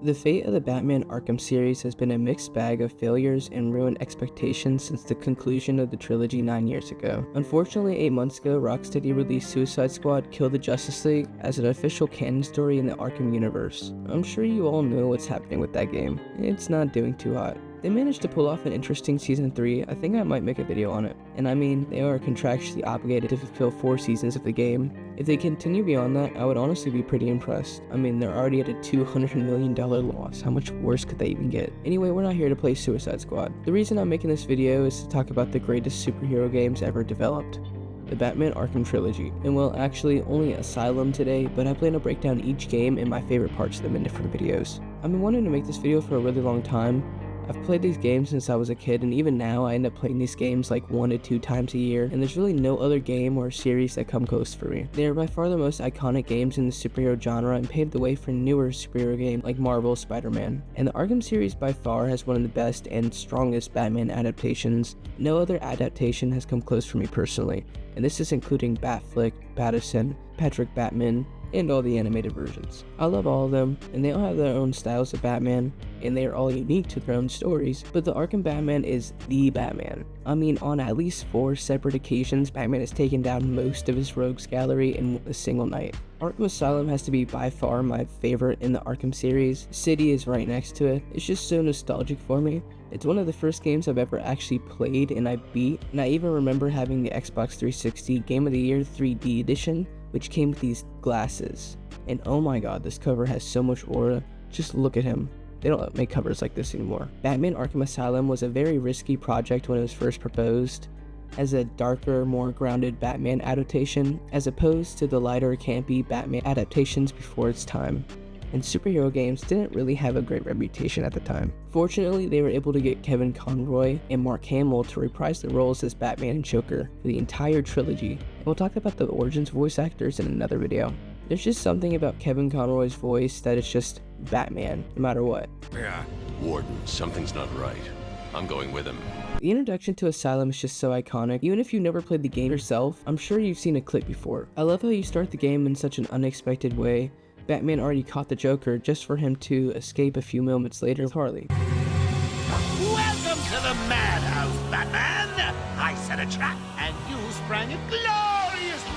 The fate of the Batman Arkham series has been a mixed bag of failures and ruined expectations since the conclusion of the trilogy 9 years ago. Unfortunately, 8 months ago, Rocksteady released Suicide Squad Kill the Justice League as an official canon story in the Arkham universe. I'm sure you all know what's happening with that game. It's not doing too hot. They managed to pull off an interesting Season 3, I think I might make a video on it. And I mean, they are contractually obligated to fulfill 4 seasons of the game. If they continue beyond that, I would honestly be pretty impressed. I mean, they're already at a $200 million loss, how much worse could they even get? Anyway, we're not here to play Suicide Squad. The reason I'm making this video is to talk about the greatest superhero games ever developed. The Batman Arkham trilogy, and well, actually only Asylum today, but I plan to break down each game and my favorite parts of them in different videos. I've been wanting to make this video for a really long time. I've played these games since I was a kid, and even now I end up playing these games like 1 to 2 times a year, and there's really no other game or series that come close for me. They are by far the most iconic games in the superhero genre and paved the way for newer superhero games like Marvel's Spider-Man. And the Arkham series by far has one of the best and strongest Batman adaptations. No other adaptation has come close for me personally, and this is including Batflick, Battison, Patrick Batman, and all the animated versions. I love all of them, and they all have their own styles of Batman, and they are all unique to their own stories, but the Arkham Batman is the Batman. I mean, on at least 4 separate occasions, Batman has taken down most of his rogues gallery in a single night. Arkham Asylum has to be by far my favorite in the Arkham series. City is right next to it. It's just so nostalgic for me. It's one of the first games I've ever actually played and I beat, and I even remember having the Xbox 360 Game of the Year 3D edition, which came with these glasses. And oh my god, this cover has so much aura. Just look at him. They don't make covers like this anymore. Batman Arkham Asylum was a very risky project when it was first proposed, as a darker, more grounded Batman adaptation, as opposed to the lighter, campy Batman adaptations before its time. And superhero games didn't really have a great reputation at the time. Fortunately, they were able to get Kevin Conroy and Mark Hamill to reprise their roles as Batman and Joker for the entire trilogy, and we'll talk about the origins of voice actors in another video. There's just something about Kevin Conroy's voice that is just Batman, no matter what. Yeah. Warden, something's not right. I'm going with him. The introduction to Asylum is just so iconic. Even if you've never played the game yourself, I'm sure you've seen a clip before. I love how you start the game in such an unexpected way. Batman already caught the Joker just for him to escape a few moments later with Harley. Welcome to the madhouse, Batman! I set a trap and you sprang it gloriously!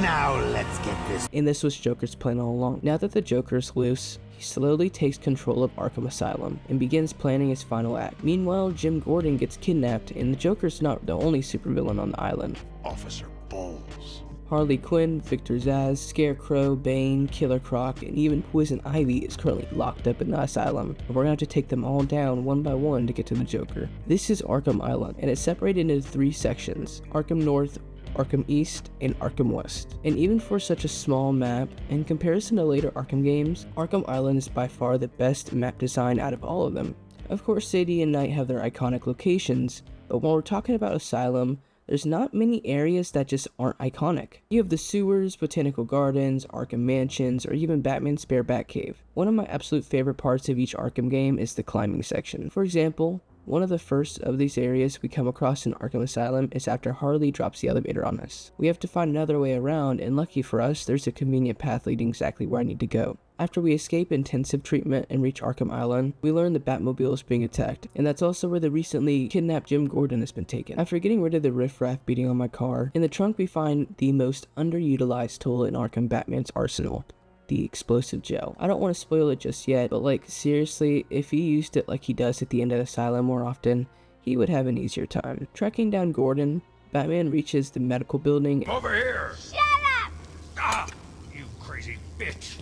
Now let's get this. And this was Joker's plan all along. Now that the Joker is loose, he slowly takes control of Arkham Asylum and begins planning his final act. Meanwhile, Jim Gordon gets kidnapped, and the Joker's not the only supervillain on the island. Officer Bowles. Harley Quinn, Victor Zsasz, Scarecrow, Bane, Killer Croc, and even Poison Ivy is currently locked up in the asylum, and we're gonna have to take them all down one by one to get to the Joker. This is Arkham Island, and it's separated into 3 sections: Arkham North, Arkham East, and Arkham West. And even for such a small map, in comparison to later Arkham games, Arkham Island is by far the best map design out of all of them. Of course, City and Night have their iconic locations, but when we're talking about Asylum, there's not many areas that just aren't iconic. You have the sewers, botanical gardens, Arkham mansions, or even Batman's spare Batcave. One of my absolute favorite parts of each Arkham game is the climbing section. For example, one of the first of these areas we come across in Arkham Asylum is after Harley drops the elevator on us. We have to find another way around, and lucky for us, there's a convenient path leading exactly where I need to go. After we escape intensive treatment and reach Arkham Island, we learn the Batmobile is being attacked, and that's also where the recently kidnapped Jim Gordon has been taken. After getting rid of the riffraff beating on my car, in the trunk we find the most underutilized tool in Arkham Batman's arsenal: the explosive gel. I don't want to spoil it just yet, but like seriously, if he used it like he does at the end of Asylum more often, he would have an easier time. Tracking down Gordon, Batman reaches the medical building. Over here! Shut up! Ah! You crazy bitch!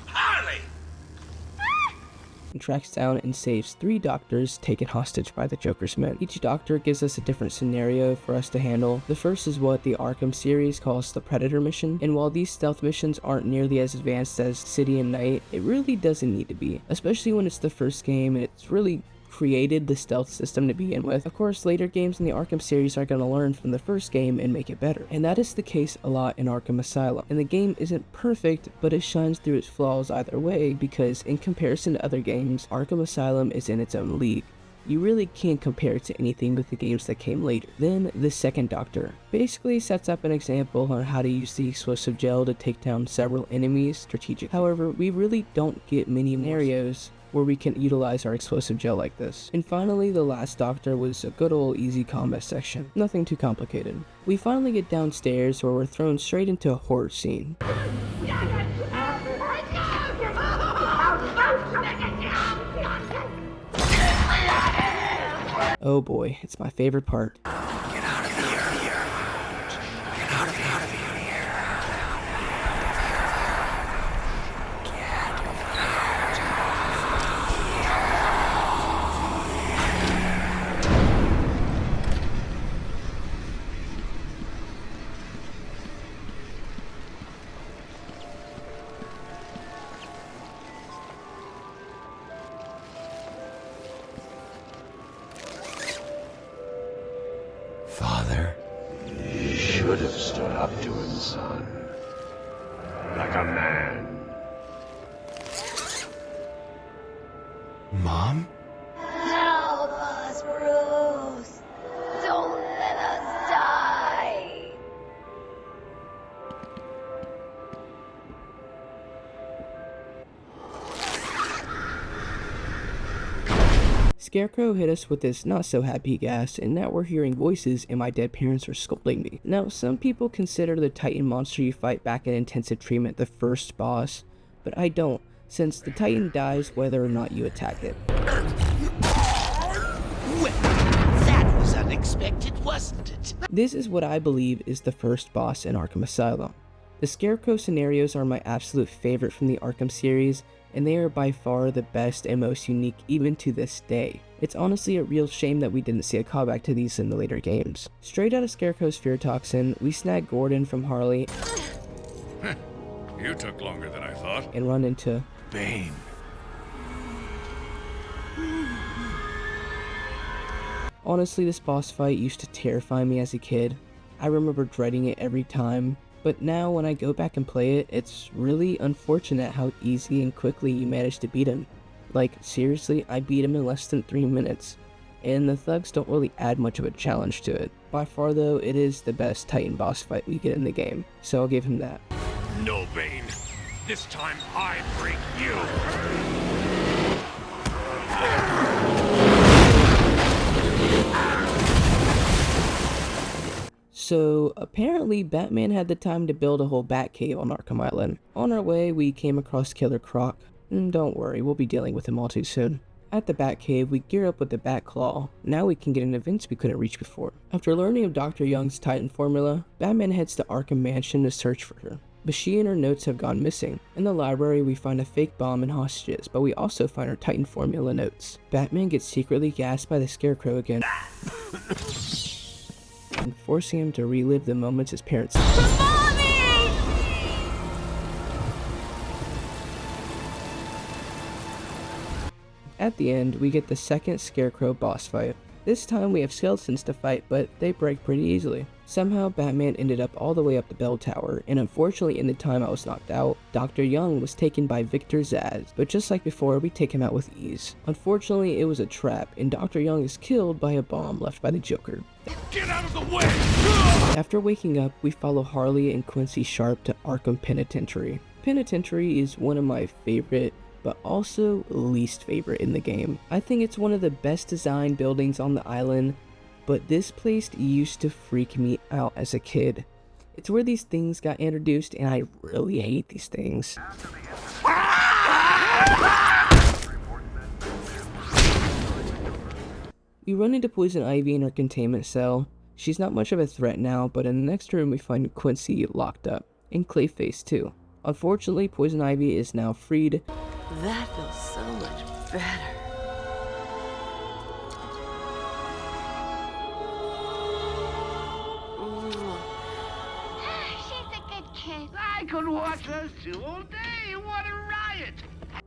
Harley! And tracks down and saves 3 doctors taken hostage by the Joker's men. Each doctor gives us a different scenario for us to handle. The first is what the Arkham series calls the Predator mission, and while these stealth missions aren't nearly as advanced as City and Night, it really doesn't need to be, especially when it's the first game and it's really created the stealth system to begin with. Of course, later games in the Arkham series are going to learn from the first game and make it better, and that is the case a lot in Arkham Asylum. And the game isn't perfect, but it shines through its flaws either way, because in comparison to other games, Arkham Asylum is in its own league. You really can't compare it to anything with the games that came later. Then, the second Doctor basically sets up an example on how to use the explosive gel to take down several enemies strategically. However, we really don't get many scenarios where we can utilize our explosive gel like this. And finally, the last Doctor was a good old easy combat section. Nothing too complicated. We finally get downstairs where we're thrown straight into a horror scene. Oh boy, it's my favorite part. Father, you should have stood up to him, son. Like a man. Mom? Help us, Bruce! Don't let us die! Scarecrow hit us with this not so happy gas, and now we're hearing voices and my dead parents are scolding me. Now, some people consider the Titan monster you fight back in intensive treatment the first boss, but I don't, since the Titan dies whether or not you attack it. Well, that was unexpected, wasn't it? This is what I believe is the first boss in Arkham Asylum. The Scarecrow scenarios are my absolute favorite from the Arkham series, and they are by far the best and most unique even to this day. It's honestly a real shame that we didn't see a callback to these in the later games. Straight out of Scarecrow's fear toxin, we snag Gordon from Harley You took longer than I thought. and run into Bane. Honestly, this boss fight used to terrify me as a kid. I remember dreading it every time, but now when I go back and play it, it's really unfortunate how easy and quickly you manage to beat him. Like, seriously, I beat him in less than 3 minutes, and the thugs don't really add much of a challenge to it. By far though, it is the best Titan boss fight we get in the game, so I'll give him that. No, Bane. This time I break you. So, apparently Batman had the time to build a whole Batcave on Arkham Island. On our way, we came across Killer Croc. Don't worry, we'll be dealing with him all too soon. At the Batcave, we gear up with the Batclaw. Now we can get into events we couldn't reach before. After learning of Dr. Young's Titan formula, Batman heads to Arkham Mansion to search for her. But she and her notes have gone missing. In the library, we find a fake bomb and hostages, but we also find her Titan formula notes. Batman gets secretly gassed by the Scarecrow again, and forcing him to relive the moments his parents. At the end, we get the second Scarecrow boss fight. This time we have skeletons to fight, but they break pretty easily. Somehow Batman ended up all the way up the bell tower, and unfortunately in the time I was knocked out, Dr. Young was taken by Victor Zsasz, but just like before, we take him out with ease. Unfortunately, it was a trap, and Dr. Young is killed by a bomb left by the Joker. Get out of the way! After waking up, we follow Harley and Quincy Sharp to Arkham Penitentiary. Penitentiary is one of my favorite, but also least favorite in the game. I think it's one of the best designed buildings on the island, but this place used to freak me out as a kid. It's where these things got introduced, and I really hate these things. We run into Poison Ivy in her containment cell. She's not much of a threat now, but in the next room we find Quincy locked up, and Clayface too. Unfortunately, Poison Ivy is now freed. That feels so much better. She's a good kid. I could watch those two all day. What a riot!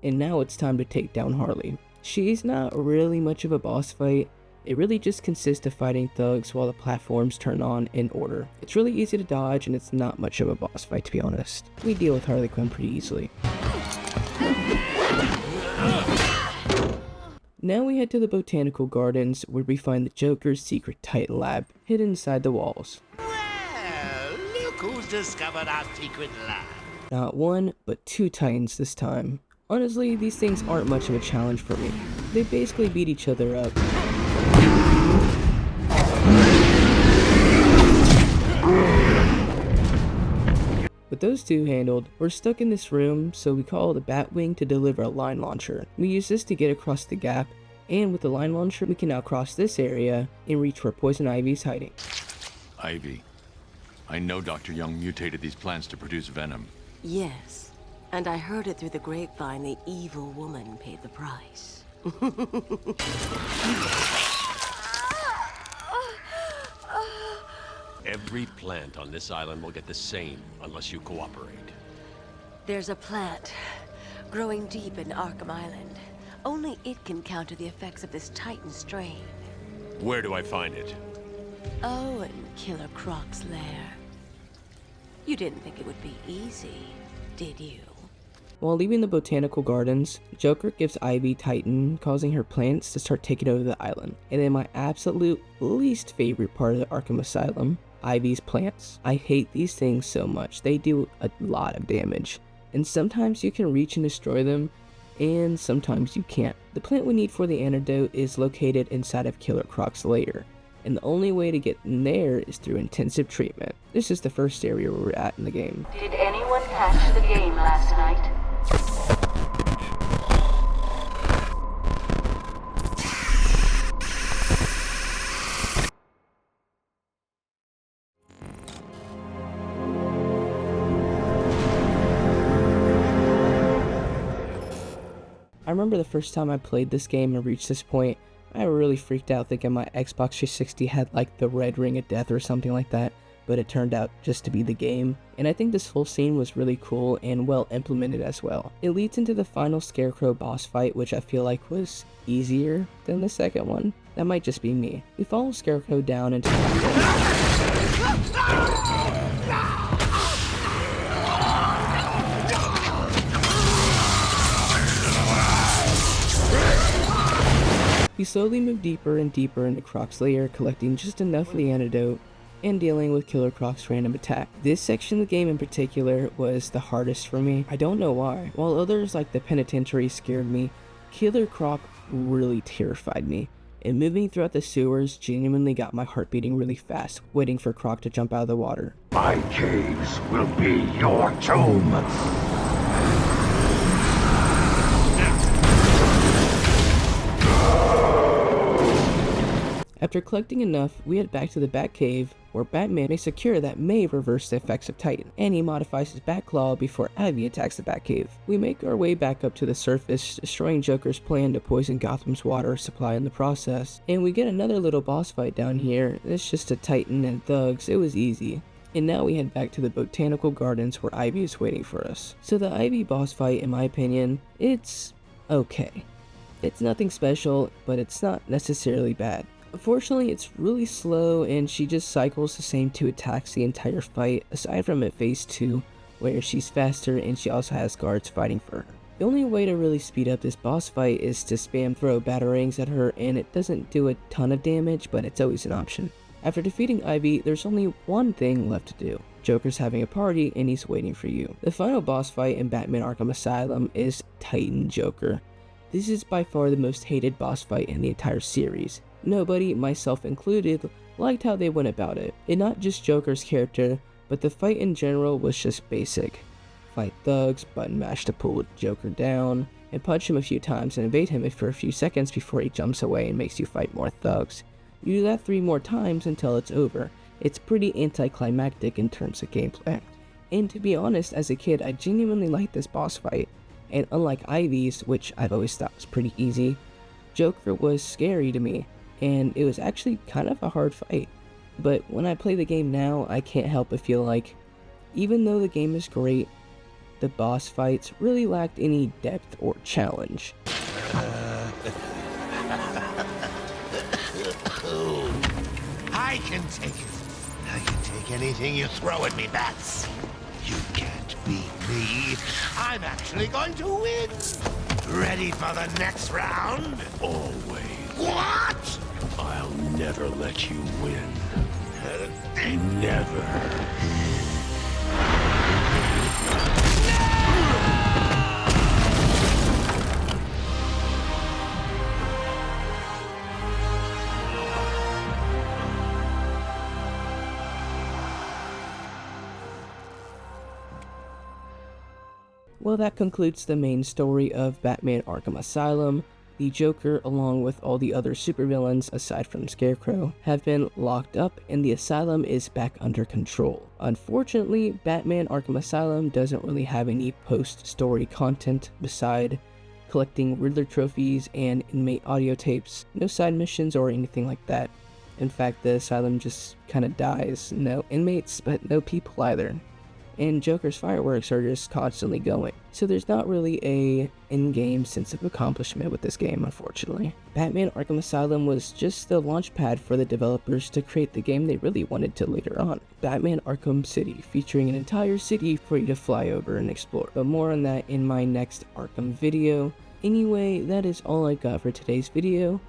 And now it's time to take down Harley. She's not really much of a boss fight. It really just consists of fighting thugs while the platforms turn on in order. It's really easy to dodge, and it's not much of a boss fight, to be honest. We deal with Harley Quinn pretty easily. Now we head to the botanical gardens where we find the Joker's secret Titan lab hidden inside the walls. Well, look who's discovered our secret lab. Not one, but two Titans this time. Honestly, these things aren't much of a challenge for me. They basically beat each other up. With those two handled, we're stuck in this room, so we call the Batwing to deliver a line launcher. We use this to get across the gap, and with the line launcher, we can now cross this area and reach where Poison Ivy's hiding. Ivy, I know Dr. Young mutated these plants to produce venom. Yes, and I heard it through the grapevine the evil woman paid the price. Every plant on this island will get the same unless you cooperate. There's a plant growing deep in Arkham Island. Only it can counter the effects of this Titan strain. Where do I find it? Oh, in Killer Croc's lair. You didn't think it would be easy, did you? While leaving the botanical gardens, Joker gives Ivy Titan, causing her plants to start taking over the island. And then my absolute least favorite part of the Arkham Asylum, Ivy's plants. I hate these things so much. They do a lot of damage. And sometimes you can reach and destroy them, and sometimes you can't. The plant we need for the antidote is located inside of Killer Croc's lair, and the only way to get in there is through intensive treatment. This is the first area where we're at in the game. Did anyone catch the game last night? I remember the first time I played this game and reached this point, I really freaked out thinking my Xbox 360 had like the red ring of death or something like that, but it turned out just to be the game. And I think this whole scene was really cool and well implemented as well. It leads into the final Scarecrow boss fight, which I feel like was easier than the second one. That might just be me. We follow Scarecrow down into We slowly move deeper and deeper into Croc's lair, collecting just enough of the antidote and dealing with Killer Croc's random attack. This section of the game in particular was the hardest for me. I don't know why. While others like the Penitentiary scared me, Killer Croc really terrified me. And moving throughout the sewers genuinely got my heart beating really fast, waiting for Croc to jump out of the water. My caves will be your tomb. After collecting enough, we head back to the Batcave, where Batman makes a cure that may reverse the effects of Titan, and he modifies his Batclaw before Ivy attacks the Batcave. We make our way back up to the surface, destroying Joker's plan to poison Gotham's water supply in the process, and we get another little boss fight down here. It's just a Titan and thugs. It was easy. And now we head back to the botanical gardens where Ivy is waiting for us. So the Ivy boss fight, in my opinion, it's okay. It's nothing special, but it's not necessarily bad. Unfortunately, it's really slow and she just cycles the same two attacks the entire fight, aside from at phase 2, where she's faster and she also has guards fighting for her. The only way to really speed up this boss fight is to spam throw batarangs at her, and it doesn't do a ton of damage, but it's always an option. After defeating Ivy, there's only one thing left to do. Joker's having a party and he's waiting for you. The final boss fight in Batman Arkham Asylum is Titan Joker. This is by far the most hated boss fight in the entire series. Nobody, myself included, liked how they went about it. And not just Joker's character, but the fight in general was just basic. Fight thugs, button mash to pull Joker down, and punch him a few times and evade him for a few seconds before he jumps away and makes you fight more thugs. You do that 3 more times until it's over. It's pretty anticlimactic in terms of gameplay. And to be honest, as a kid, I genuinely liked this boss fight. And unlike Ivy's, which I've always thought was pretty easy, Joker was scary to me. And it was actually kind of a hard fight. But when I play the game now, I can't help but feel like, even though the game is great, the boss fights really lacked any depth or challenge. I can take it. I can take anything you throw at me, Bats. You can't beat me, I'm actually going to win. Ready for the next round? Always. What? I'll never let you win. Never. Well, that concludes the main story of Batman Arkham Asylum. The Joker, along with all the other supervillains aside from Scarecrow, have been locked up and the asylum is back under control. Unfortunately, Batman Arkham Asylum doesn't really have any post-story content beside collecting Riddler trophies and inmate audio tapes, no side missions or anything like that. In fact, the asylum just kinda dies. No inmates, but no people either. And Joker's fireworks are just constantly going. So there's not really a in-game sense of accomplishment with this game, unfortunately. Batman Arkham Asylum was just the launch pad for the developers to create the game they really wanted to later on. Batman Arkham City, featuring an entire city for you to fly over and explore. But more on that in my next Arkham video. Anyway, that is all I got for today's video.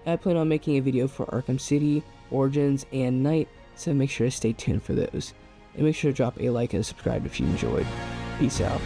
I plan on making a video for Arkham City, Origins, and Night, so make sure to stay tuned for those. And make sure to drop a like and subscribe if you enjoyed. Peace out.